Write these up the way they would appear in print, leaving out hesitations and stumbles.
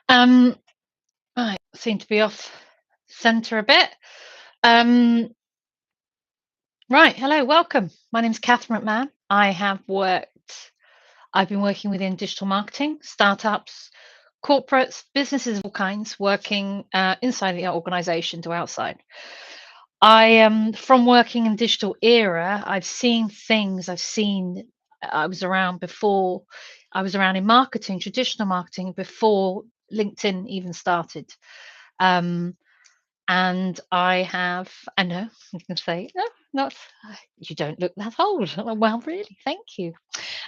Um, I seem to be off center a bit. Um, right, hello, welcome. My name's Kathryn McMann. I've been working within digital marketing, startups, corporates, businesses of all kinds, working inside the organization to outside. From working in digital era, I've seen things, I was around before, I was around in marketing, traditional marketing, before LinkedIn even started. Um, I know, you can say, "No, not you don't look that old." Well, really, thank you.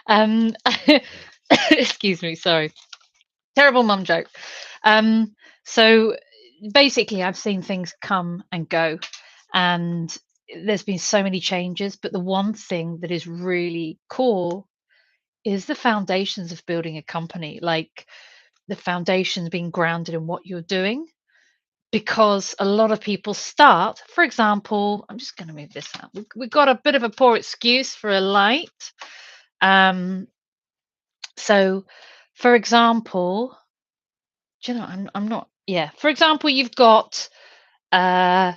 Um, excuse me, sorry. Terrible mum joke. Um, so basically, I've seen things come and go, and there's been so many changes, but the one thing that is really core is the foundations of building a company, like the foundations being grounded in what you're doing. Because a lot of people start, for example, I'm just going to move this out. We've got a bit of a poor excuse for a light. Um, so, for example, do you know, I'm not, yeah. For example, you've got uh,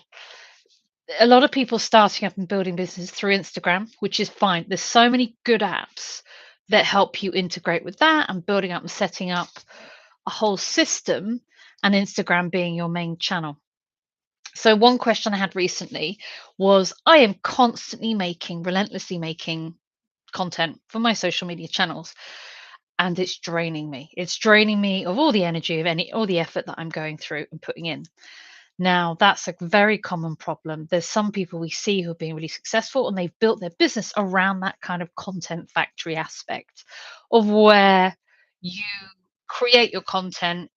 a lot of people starting up and building business through Instagram, which is fine. There's so many good apps that help you integrate with that and building up and setting up a whole system, and Instagram being your main channel. So one question I had recently was I am constantly relentlessly making content for my social media channels, and it's draining me. It's draining me of all the energy of all the effort that I'm going through and putting in. Now, that's a very common problem. There's some people we see who have been really successful and they've built their business around that kind of content factory aspect of where you create your content,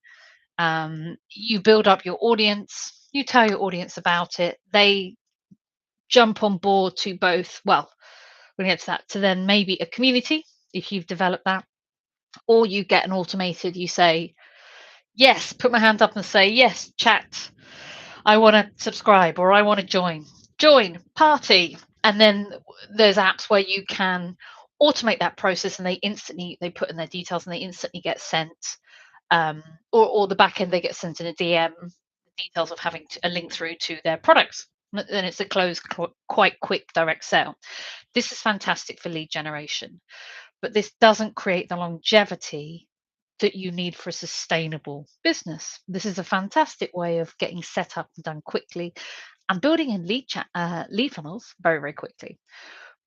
you build up your audience, you tell your audience about it, they jump on board to both, well, we'll get to that, to then maybe a community if you've developed that, or you get an automated, you say, yes, put my hand up and say, yes, chat, I want to subscribe or I want to join, party. And then there's apps where you can automate that process and they put in their details and they instantly get sent, or the back end they get sent in a DM, details of having a link through to their products. Then it's a quite quick direct sale. This is fantastic for lead generation, but this doesn't create the longevity that you need for a sustainable business. This is a fantastic way of getting set up and done quickly and building in lead funnels very, very quickly.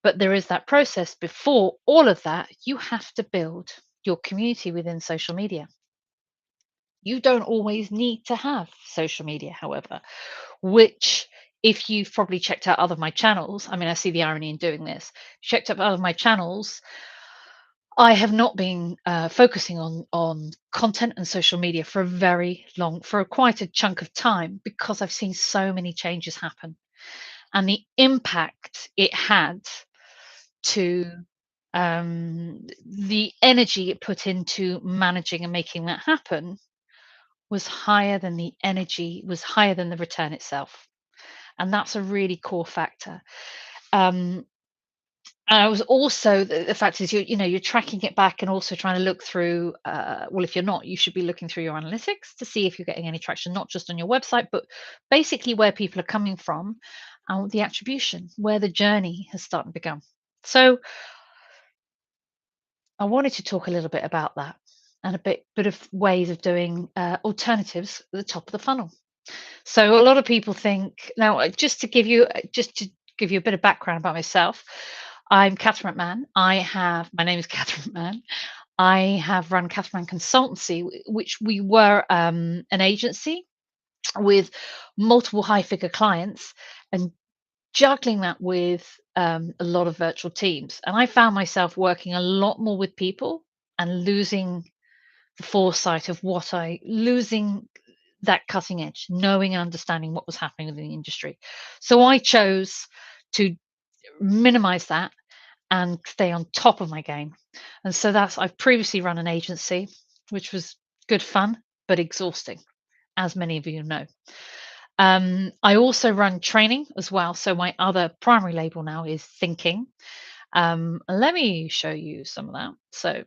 But there is that process before all of that. You have to build your community within social media. You don't always need to have social media, however, which, if you've probably checked out other of my channels, I mean, I see the irony in doing this, checked out other of my channels, I have not been focusing on content and social media for quite a chunk of time, because I've seen so many changes happen, and the impact it had to the energy it put into managing and making that happen was higher than the return itself. And that's a really core factor. Um, and I was also the fact is you're tracking it back and also trying to look through. Well, if you're not, you should be looking through your analytics to see if you're getting any traction, not just on your website, but basically where people are coming from and the attribution, where the journey has started to become. So I wanted to talk a little bit about that and a bit of ways of doing alternatives at the top of the funnel. So a lot of people think now, just to give you a bit of background about myself. I'm Kathryn McMann. My name is Kathryn McMann. I have run Kathryn McMann Consultancy, which we were an agency with multiple high figure clients and juggling that with a lot of virtual teams. And I found myself working a lot more with people and losing the foresight of losing that cutting edge, knowing and understanding what was happening within the industry. So I chose to minimize that and stay on top of my game. And so I've previously run an agency, which was good fun, but exhausting, as many of you know. I also run training as well. So my other primary label now is Thinking. Let me show you some of that. So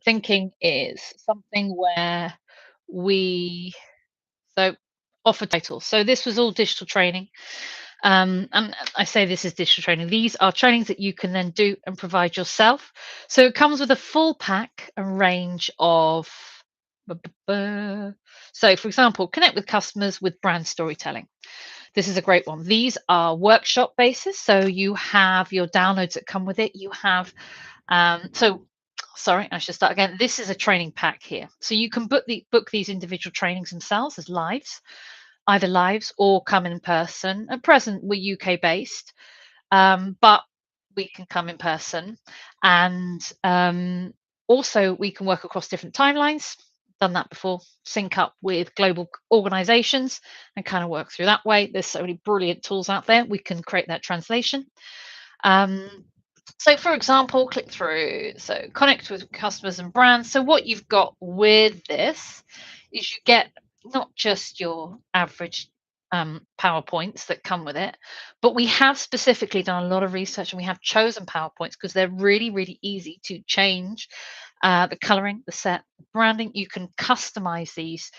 Thinking is something where we so offer titles. So this was all digital training. And I say this is digital training. These are trainings that you can then do and provide yourself. So it comes with a full pack and range of. So, for example, connect with customers with brand storytelling. This is a great one. These are workshop basis. So you have your downloads that come with it. You have, sorry, I should start again. This is a training pack here. So you can book these individual trainings themselves as lives, either lives or come in person. At present, we're UK based, but we can come in person. And also, we can work across different timelines. Done that before, sync up with global organizations and kind of work through that way. There's so many brilliant tools out there. We can create that translation. Um, so, for example, click through. So, connect with customers and brands. So, what you've got with this is you get not just your average PowerPoints that come with it, but we have specifically done a lot of research and we have chosen PowerPoints because they're really, really easy to change. The coloring, the set, the branding, you can customize these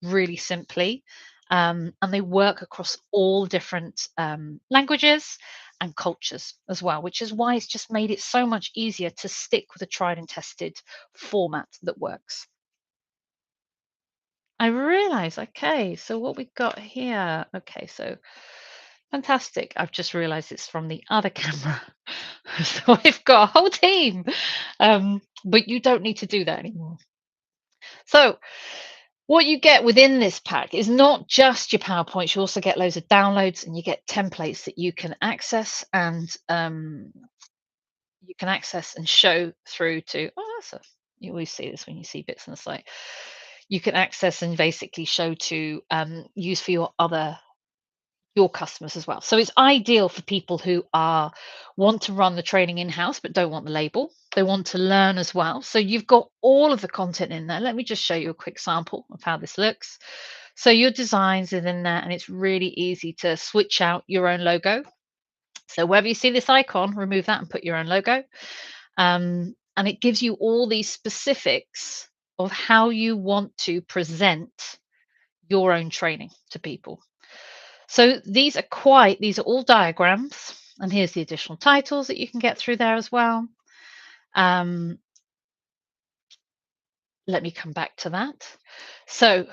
really simply. And they work across all different languages and cultures as well, which is why it's just made it so much easier to stick with a tried and tested format that works. I realize, okay, so what we've got here, okay, so fantastic. I've just realized it's from the other camera. So I've got a whole team. But you don't need to do that anymore. So what you get within this pack is not just your PowerPoints, you also get loads of downloads and you get templates that you can access and show through to. You always see this when you see bits on the site. You can access and basically show to use for your customers as well. So it's ideal for people who are want to run the training in-house but don't want the label. They want to learn as well. So you've got all of the content in there. Let me just show you a quick sample of how this looks. So your designs is in there and it's really easy to switch out your own logo. So wherever you see this icon, remove that and put your own logo. And it gives you all these specifics of how you want to present your own training to people. So these are all diagrams, and here's the additional titles that you can get through there as well. Um, Let me come back to that. So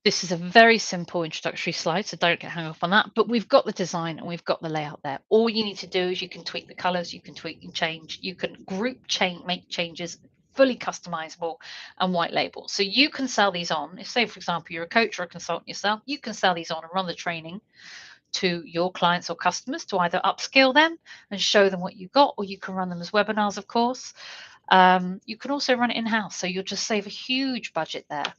this is a very simple introductory slide, so don't get hung up on that. But we've got the design and we've got the layout there. All you need to do is you can tweak the colors, you can tweak and change, you can group change, make changes, fully customizable and white label. So you can sell these on. If, say, for example, you're a coach or a consultant yourself, you can sell these on and run the training to your clients or customers to either upskill them and show them what you got, or you can run them as webinars, of course. You can also run it in-house, so you'll just save a huge budget there.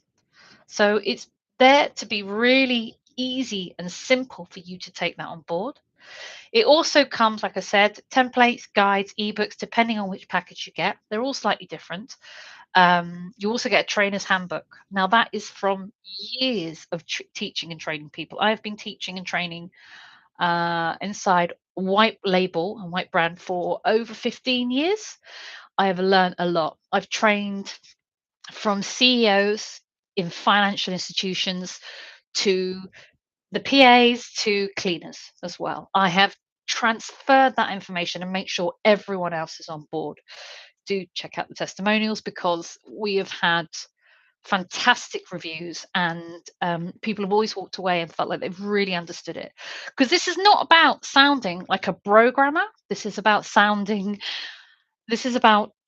So it's there to be really easy and simple for you to take that on board. It also comes, like I said, templates, guides, ebooks, depending on which package you get. They're all slightly different. You also get a trainer's handbook. Now, that is from years of teaching and training people. I have been teaching and training inside white label and white brand for over 15 years. I have learned a lot. I've trained from CEOs in financial institutions to the PAs to cleaners as well. I have transferred that information and make sure everyone else is on board. Do check out the testimonials because we have had fantastic reviews and people have always walked away and felt like they've really understood it, because this is not about sounding like a programmer. This is about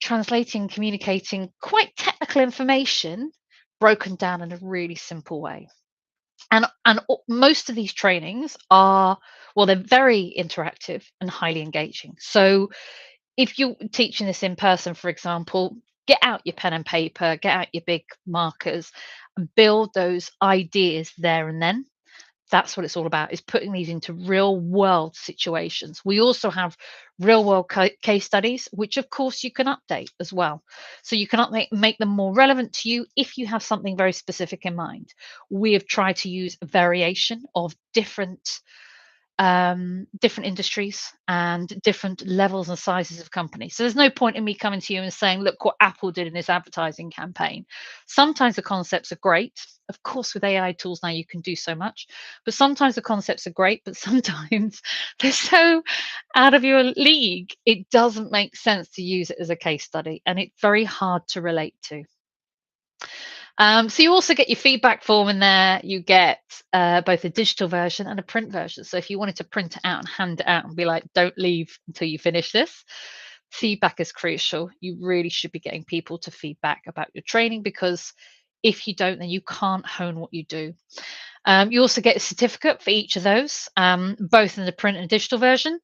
translating, communicating quite technical information broken down in a really simple way. And most of these trainings are, well, they're very interactive and highly engaging. So if you're teaching this in person, for example, get out your pen and paper, get out your big markers, and build those ideas there and then. That's what it's all about, is putting these into real world situations. We also have real world case studies, which of course you can update as well. So you can make them more relevant to you if you have something very specific in mind. We have tried to use a variation of different different industries and different levels and sizes of companies. So there's no point in me coming to you and saying, look what Apple did in this advertising campaign. Sometimes the concepts are great. Of course, with AI tools now you can do so much, but sometimes the concepts are great, but sometimes they're so out of your league, it doesn't make sense to use it as a case study, and it's very hard to relate to. So you also get your feedback form in there. You get both a digital version and a print version. So if you wanted to print it out and hand it out and be like, don't leave until you finish this, feedback is crucial. You really should be getting people to feedback about your training, because if you don't, then you can't hone what you do. You also get a certificate for each of those, both in the print and digital version.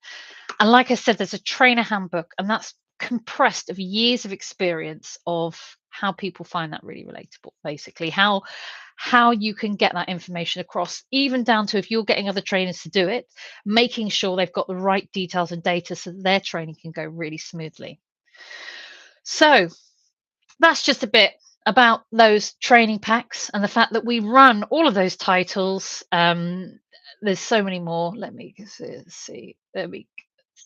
And like I said, there's a trainer handbook, and that's compressed of years of experience of how people find that really relatable, basically how you can get that information across, even down to if you're getting other trainers to do it, making sure they've got the right details and data so that their training can go really smoothly. So that's just a bit about those training packs and the fact that we run all of those titles. There's so many more. Let me see. There we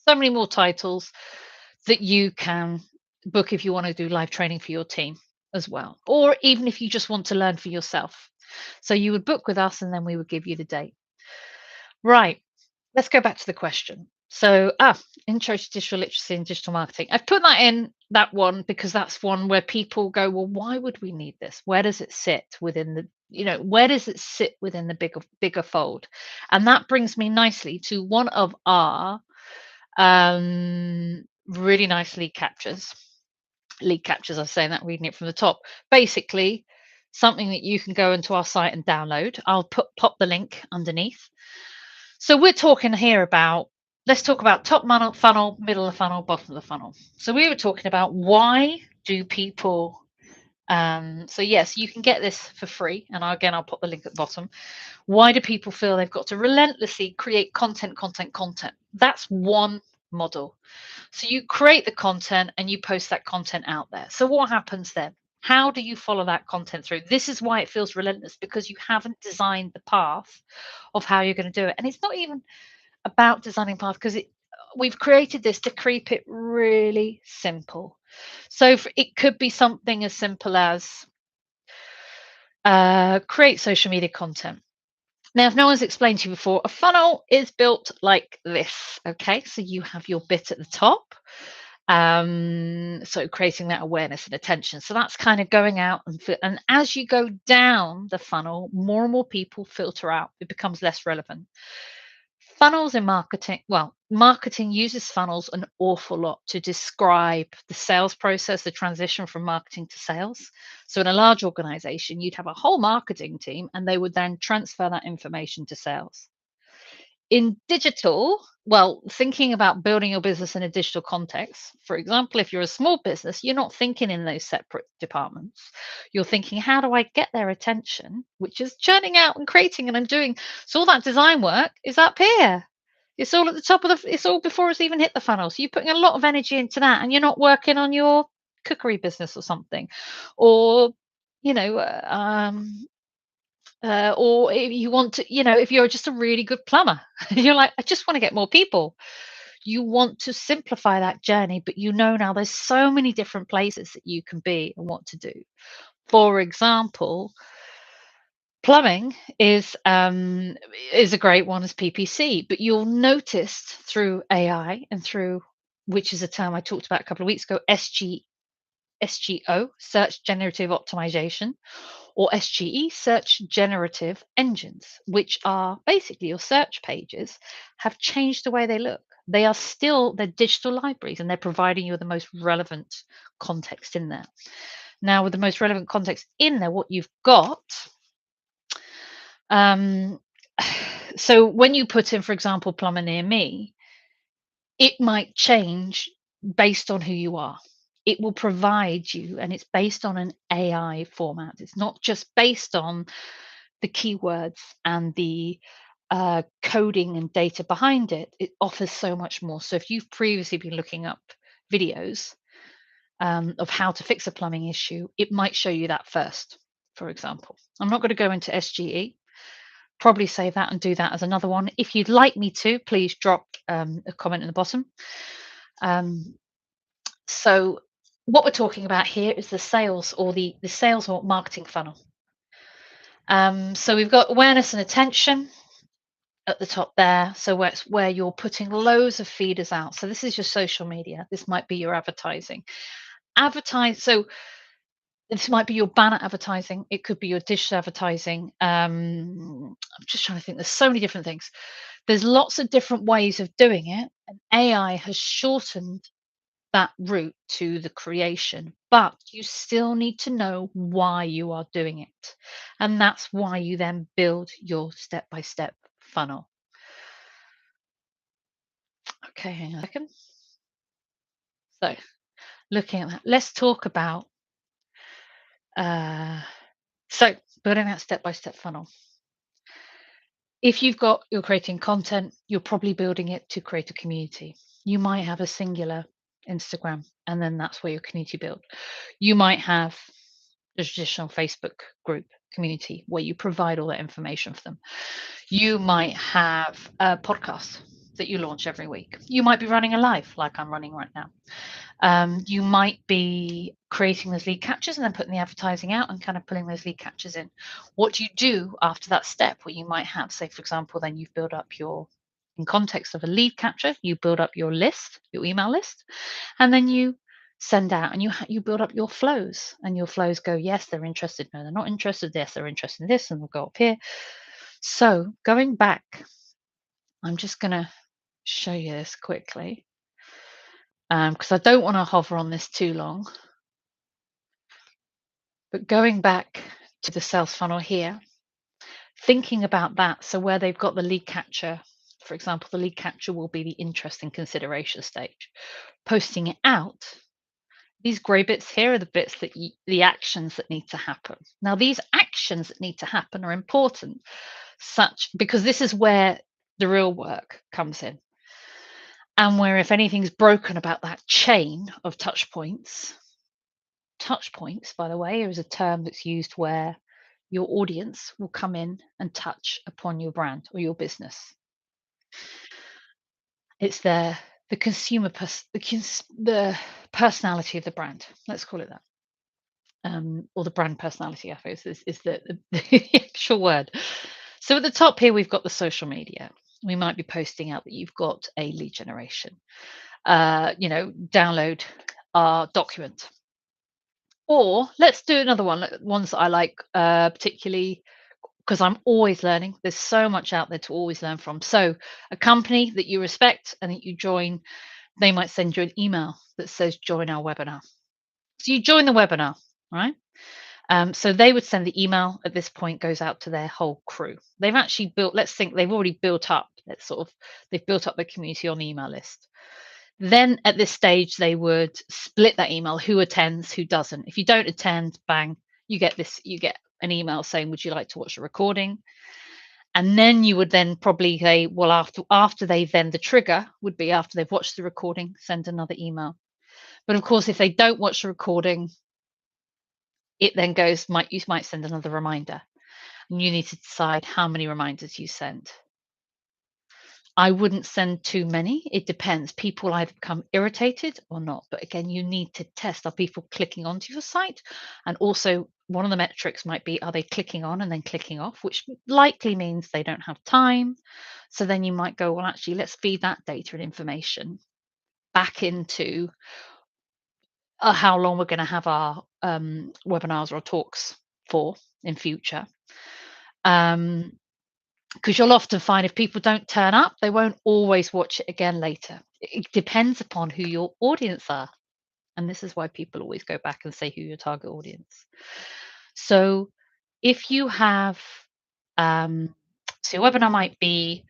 so many more titles that you can book if you want to do live training for your team as well, or even if you just want to learn for yourself. So you would book with us and then we would give you the date. Right. Let's go back to the question. So, intro to digital literacy and digital marketing. I've put that in that one because that's one where people go, well, why would we need this? Where does it sit within the, where does it sit within the bigger fold? And that brings me nicely to one of our really nice lead captures. Lead captures, I'm saying that reading it from the top. Basically, something that you can go into our site and download. I'll pop the link underneath. So we're talking here about, let's talk about top funnel, middle of the funnel, bottom of the funnel. So we were talking about why do people, so yes, you can get this for free. And again, I'll put the link at the bottom. Why do people feel they've got to relentlessly create content? That's one model. So you create the content and you post that content out there. So what happens then? How do you follow that content through? This is why it feels relentless, because you haven't designed the path of how you're going to do it. And it's not even about designing path, because we've created this to keep it really simple. So it could be something as simple as create social media content. Now, if no one's explained to you before, a funnel is built like this. Okay, so you have your bit at the top. So creating that awareness and attention. So that's kind of going out and as you go down the funnel, more and more people filter out. It becomes less relevant. Funnels in marketing, well, marketing uses funnels an awful lot to describe the sales process, the transition from marketing to sales. So in a large organization, you'd have a whole marketing team and they would then transfer that information to sales. In digital, well, thinking about building your business in a digital context, for example, if you're a small business, you're not thinking in those separate departments. You're thinking, how do I get their attention, which is churning out and creating and undoing. So all that design work is up here. It's all at the top of it's all before it's even hit the funnel. So you're putting a lot of energy into that and you're not working on your cookery business or something. Or, you know, or if you want to, if you're just a really good plumber, you're like, I just want to get more people. You want to simplify that journey, but now there's so many different places that you can be and what to do. For example, plumbing is a great one as PPC, but you'll notice through AI and through, which is a term I talked about a couple of weeks ago, SGO, Search Generative Optimization, or SGE, Search Generative Engines, which are basically your search pages, have changed the way they look. They're digital libraries and they're providing you with the most relevant context in there. Now, with the most relevant context in there, what you've got, so when you put in, for example, plumber near me, it might change based on who you are. It will provide you, and it's based on an AI format. It's not just based on the keywords and the coding and data behind it. It offers so much more. So if you've previously been looking up videos of how to fix a plumbing issue, it might show you that first, for example. I'm not going to go into SGE, probably save that and do that as another one. If you'd like me to, please drop a comment in the bottom. Um, so what we're talking about here is the sales or the sales or marketing funnel. So we've got awareness and attention at the top there. So where you're putting loads of feeders out. So this is your social media. This might be your advertising. So this might be your banner advertising. It could be your digital advertising. I'm just trying to think. There's so many different things. There's lots of different ways of doing it, and AI has shortened that route to the creation, but you still need to know why you are doing it. And that's why you then build your step-by-step funnel. Okay, hang on a second. So looking at that, let's talk about so building that step-by-step funnel. If you're creating content, you're probably building it to create a community. You might have a singular Instagram, and then that's where your community build. You might have the traditional Facebook group community where you provide all that information for them. You might have a podcast that you launch every week. You might be running a live like I'm running right now. You might be creating those lead captures and then putting the advertising out and kind of pulling those lead captures in. What do you do after that step where you might have, say, for example, then you've built up in context of a lead capture, you build up your list, your email list, and then you send out and you build up your flows, and your flows go, yes, they're interested, no, they're not interested, yes, they're interested in this, and we'll go up here. So going back, I'm just going to show you this quickly because I don't want to hover on this too long. But going back to the sales funnel here, thinking about that, so where they've got the lead capture, for example, the lead capture will be the interest and consideration stage. Posting it out, these grey bits here are the bits that the actions that need to happen. Now, these actions that need to happen are important, because this is where the real work comes in. And where if anything's broken about that chain of touch points, by the way, is a term that's used where your audience will come in and touch upon your brand or your business. It's the consumer the personality of the brand. Let's call it that. Or the brand personality, I suppose, is the actual word. So at the top here, we've got the social media. We might be posting out that you've got a lead generation. Download our document. Or let's do another one, ones that I like particularly because I'm always learning. There's so much out there to always learn from. So a company that you respect and that you join, they might send you an email that says join our webinar. So you join the webinar, right? So they would send the email at this point, goes out to their whole crew. They've actually let's think they've already built up, they've built up the community on the email list. Then at this stage, they would split that email, who attends, who doesn't. If you don't attend, bang, you get an email saying, would you like to watch a recording? And then you would then probably say, well, after the trigger would be after they've watched the recording, send another email. But of course, if they don't watch the recording, it then you might send another reminder. And you need to decide how many reminders you send. I wouldn't send too many. It depends. People either become irritated or not. But again, you need to test, are people clicking onto your site? And also, one of the metrics might be, are they clicking on and then clicking off, which likely means they don't have time. So then you might go, well, actually, let's feed that data and information back into how long we're going to have our webinars or talks for in future. Because you'll often find if people don't turn up, they won't always watch it again later. It depends upon who your audience are. And this is why people always go back and say who your target audience. So if you have, so your webinar might be,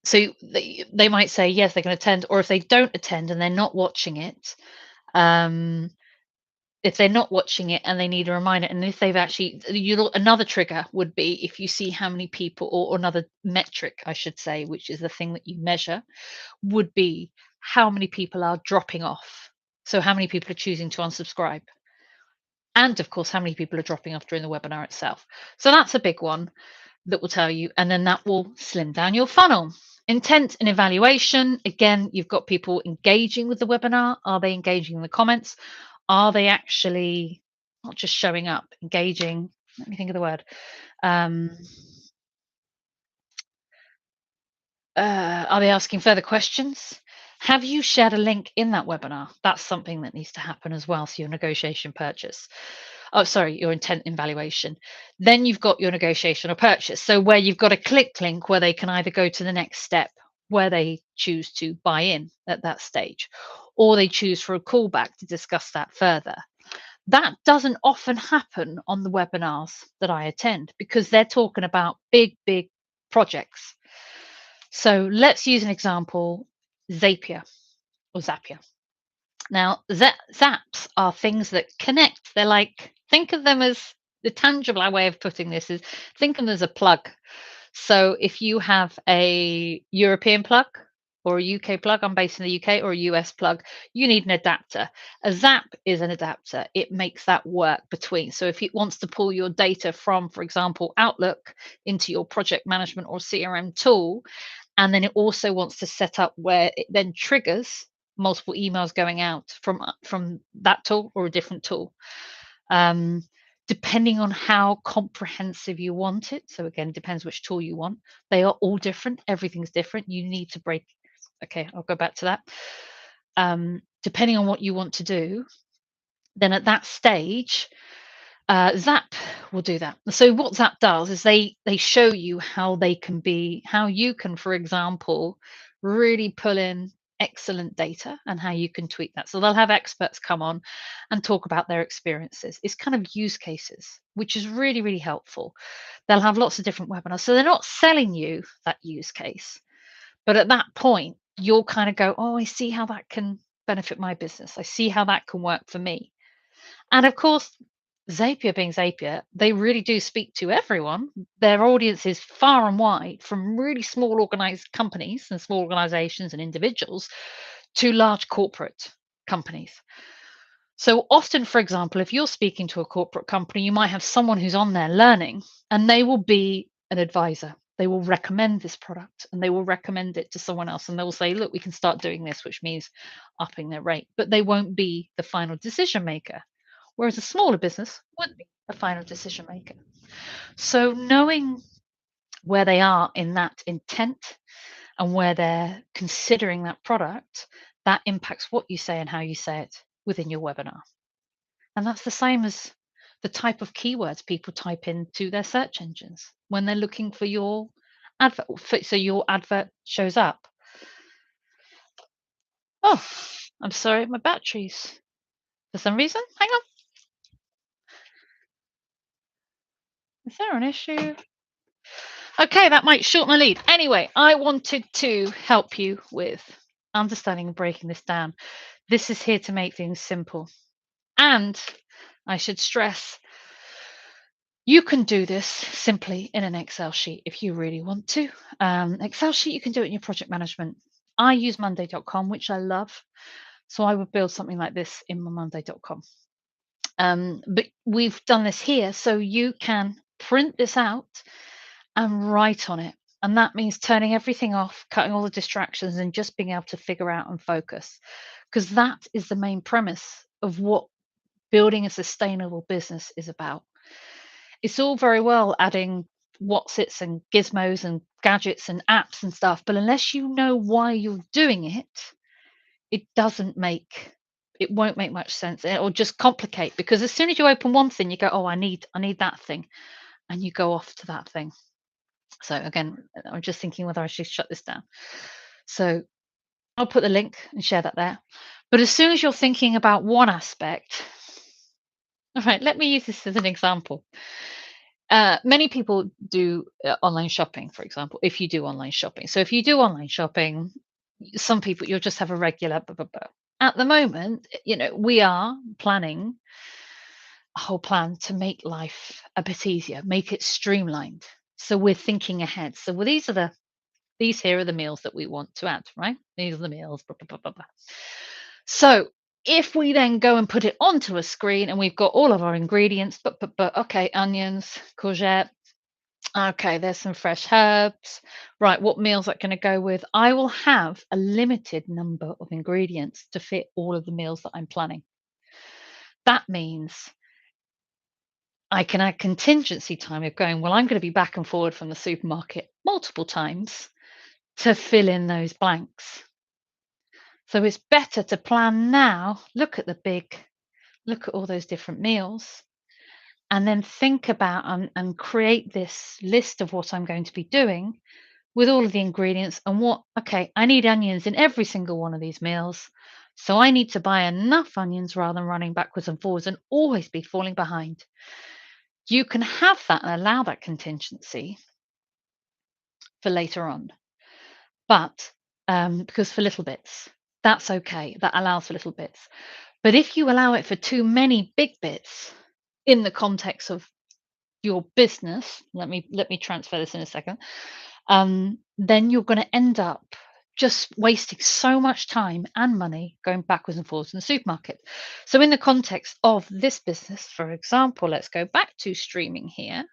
so they might say, yes, they can attend, or if they don't attend and they're not watching it, if they're not watching it and they need a reminder, and if they've actually, another trigger would be if you see how many people, or another metric, I should say, which is the thing that you measure, would be how many people are dropping off. So how many people are choosing to unsubscribe. and of course, how many people are dropping off during the webinar itself. So that's a big one that will tell you, and then that will slim down your funnel. Intent and evaluation. Again, you've got people engaging with the webinar. Are they engaging in the comments? Are they actually not just showing up, engaging? Let me think of the word. Um, are they asking further questions? Have you shared a link in that webinar? That's something that needs to happen as well. So your negotiation purchase. Oh, sorry, your intent evaluation. Then you've got your negotiation or purchase. So where you've got a click link where they can either go to the next step where they choose to buy in at that stage, or they choose for a callback to discuss that further. That doesn't often happen on the webinars that I attend because they're talking about big projects. So let's use an example, Zapier or Zapier. Now, zaps are things that connect. They're like, think of them as the tangible way of putting this is think of them as a plug. So if you have a European plug or a UK plug, I'm based in the UK, or a US plug, you need an adapter. A zap is an adapter. It makes that work between. So if it wants to pull your data from, for example, Outlook into your project management or CRM tool, and then it also wants to set up where it then triggers multiple emails going out from that tool or a different tool, depending on how comprehensive you want it. So again, depends which tool you want. They are all different. Everything's different. You need to break. Okay, I'll go back to that. Depending on what you want to do, then at that stage, Zap will do that. So what Zap does is they show you how you can, for example, really pull in excellent data and how you can tweak that. So they'll have experts come on and talk about their experiences. It's kind of use cases, which is really helpful. They'll have lots of different webinars. So they're not selling you that use case, but at that point, you'll kind of go, oh, I see how that can benefit my business. I see how that can work for me. And of course, Zapier being Zapier, they really do speak to everyone. Their audience is far and wide, from really small organized companies and small organizations and individuals to large corporate companies. So often, for example, if you're speaking to a corporate company, you might have someone who's on there learning, and they will be an advisor. They will recommend this product and they will recommend it to someone else, and they will say, look, we can start doing this, which means upping their rate, but they won't be the final decision maker. Whereas a smaller business would be a final decision maker. So knowing where they are in that intent and where they're considering that product, that impacts what you say and how you say it within your webinar. And that's the same as the type of keywords people type into their search engines when they're looking for your advert, so your advert shows up. Oh, I'm sorry, my batteries, for some reason, hang on. Is there an issue? Okay, that might shorten the lead. Anyway, I wanted to help you with understanding and breaking this down. This is here to make things simple. And I should stress, you can do this simply in an Excel sheet if you really want to. Excel sheet, you can do it in your project management. I use Monday.com, which I love. So I would build something like this in my Monday.com. But we've done this here, so you can print this out and write on it. And that means turning everything off, cutting all the distractions, and just being able to figure out and focus. Because that is the main premise of what building a sustainable business is about. It's all very well adding whatsits and gizmos and gadgets and apps and stuff, but unless you know why you're doing it, it won't make much sense. It'll just complicate, because as soon as you open one thing, you go, oh, I need that thing, and you go off to that thing. So again, I'm just thinking whether I should shut this down. So I'll put the link and share that there. But as soon as you're thinking about one aspect, all right, let me use this as an example. Many people do online shopping, for example, if you do online shopping. So if you do online shopping, some people, you'll just have a regular. At the moment, we are planning a whole plan to make life a bit easier, make it streamlined. So we're thinking ahead. So these here are the meals that we want to add, right? These are the meals. Blah, blah, blah, blah, blah. So If we then go and put it onto a screen and we've got all of our ingredients, but okay, onions, courgette, okay, there's some fresh herbs. Right, what meal's that going to go with? I will have a limited number of ingredients to fit all of the meals that I'm planning. That means I can add contingency time of going, well, I'm going to be back and forward from the supermarket multiple times to fill in those blanks. So it's better to plan now, look at all those different meals, and then think about and create this list of what I'm going to be doing with all of the ingredients and okay, I need onions in every single one of these meals. So I need to buy enough onions rather than running backwards and forwards and always be falling behind. You can have that and allow that contingency for later on. But because for little bits, that's okay. That allows for little bits. But if you allow it for too many big bits in the context of your business, let me transfer this in a second. Then you're going to end up just wasting so much time and money going backwards and forwards in the supermarket. So, in the context of this business, for example, let's go back to streaming here.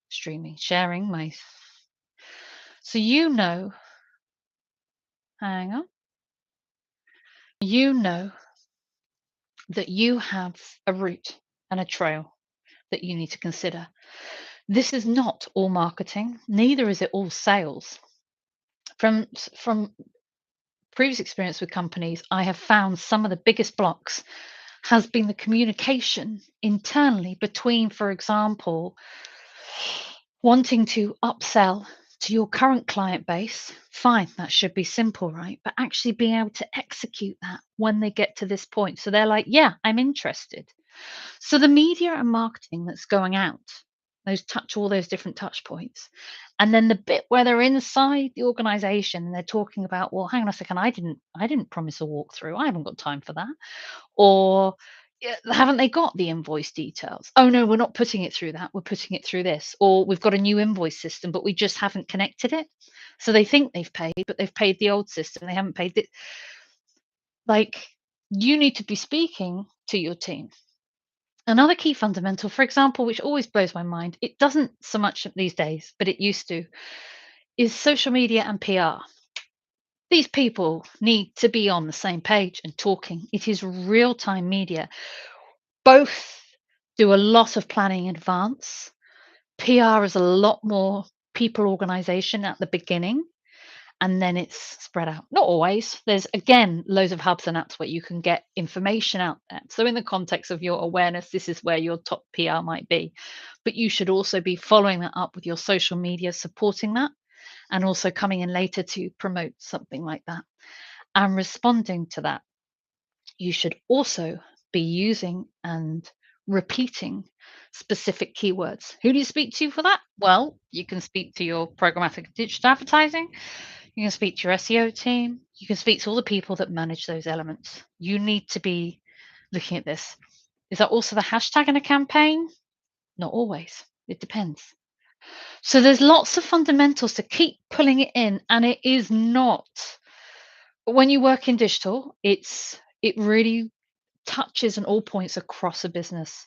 Streaming, sharing my. So, hang on, you know that you have a route and a trail that you need to consider. This is not all marketing, neither is it all sales. From previous experience with companies, I have found some of the biggest blocks has been the communication internally between, for example, wanting to upsell to your current client base. Fine, that should be simple, right? But actually being able to execute that when they get to this point. So they're like, yeah, I'm interested. So the media and marketing that's going out, all those different touch points. And then the bit where they're inside the organization and they're talking about, well, hang on a second, I didn't promise a walkthrough. I haven't got time for that. Or yeah, haven't they got the invoice details? Oh no, we're not putting it through that. We're putting it through this. Or we've got a new invoice system, but we just haven't connected it. So they think they've paid, but they've paid the old system. They haven't paid it. Like, you need to be speaking to your team. Another key fundamental, for example, which always blows my mind, it doesn't so much these days, but it used to, is social media and PR. These people need to be on the same page and talking. It is real time media. Both do a lot of planning in advance. PR is a lot more people organization at the beginning, and then it's spread out. Not always. There's again loads of hubs and apps where you can get information out there. So in the context of your awareness, this is where your top PR might be. But you should also be following that up with your social media, supporting that, and also coming in later to promote something like that and responding to that. You should also be using and repeating specific keywords. Who do you speak to for that? Well, you can speak to your programmatic digital advertising. You can speak to your SEO team. You can speak to all the people that manage those elements. You need to be looking at this. Is that also the hashtag in a campaign? Not always. It depends. So there's lots of fundamentals to keep pulling it in, and it is not. When you work in digital, it really touches on all points across a business.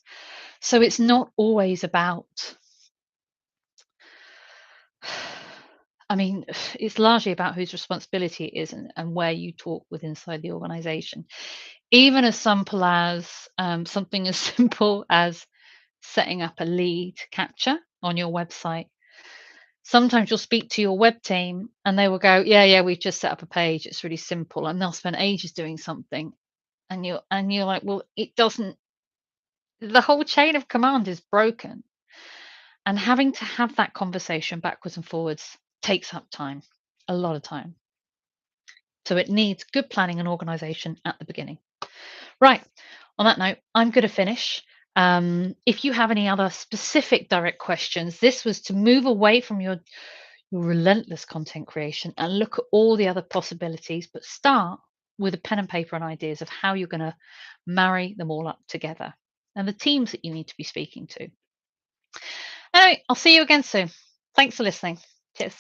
So it's not always about. I mean, it's largely about whose responsibility it is and where you talk with inside the organization. Even as simple as something as simple as setting up a lead capture on your website. Sometimes you'll speak to your web team and they will go, yeah, we've just set up a page. It's really simple. And they'll spend ages doing something. And you're like, well, it doesn't, the whole chain of command is broken. And having to have that conversation backwards and forwards takes up time, a lot of time. So it needs good planning and organization at the beginning. Right. On that note, I'm going to finish. If you have any other specific direct questions, this was to move away from your relentless content creation and look at all the other possibilities, but start with a pen and paper and ideas of how you're going to marry them all up together and the teams that you need to be speaking to. Anyway, I'll see you again soon. Thanks for listening. Cheers.